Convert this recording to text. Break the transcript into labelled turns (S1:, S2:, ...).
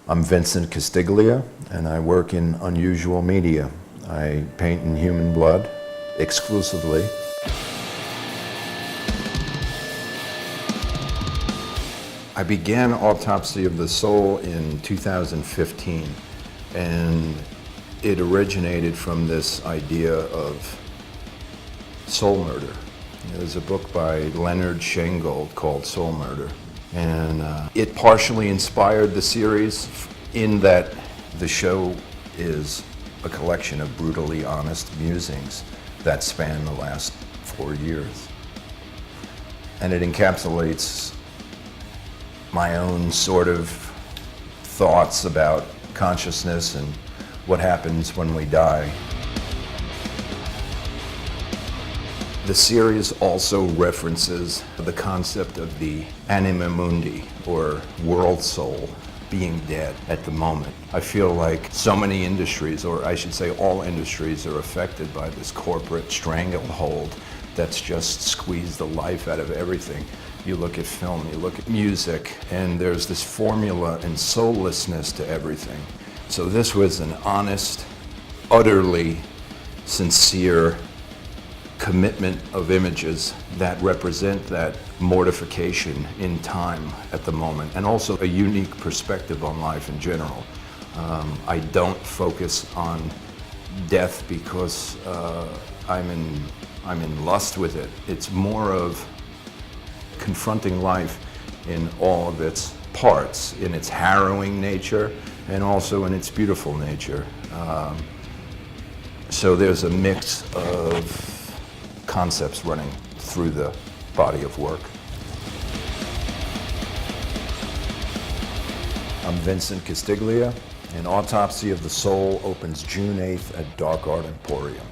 S1: I'm Vincent Castiglia, and I work in unusual media. I paint in human blood, exclusively. I began Autopsy of the Soul in 2015, and it originated from this idea of soul murder. There's a book by Leonard Shengold called Soul Murder, and it partially inspired the series in that the show is a collection of brutally honest musings that span the last 4 years. And it encapsulates my own sort of thoughts about consciousness and what happens when we die. The series also references the concept of the anima mundi, or world soul, being dead at the moment. I feel like so many industries, or I should say all industries, are affected by this corporate stranglehold that's just squeezed the life out of everything. You look at film, you look at music, and there's this formula and soullessness to everything. So this was an honest, utterly sincere commitment of images that represent that mortification in time at the moment, and also a unique perspective on life in general. I don't focus on death because I'm in lust with it. It's more of confronting life in all of its parts, in its harrowing nature and also in its beautiful nature. So there's a mix of concepts running through the body of work. I'm Vincent Castiglia, and Autopsy of the Soul opens June 8th at Dark Art Emporium.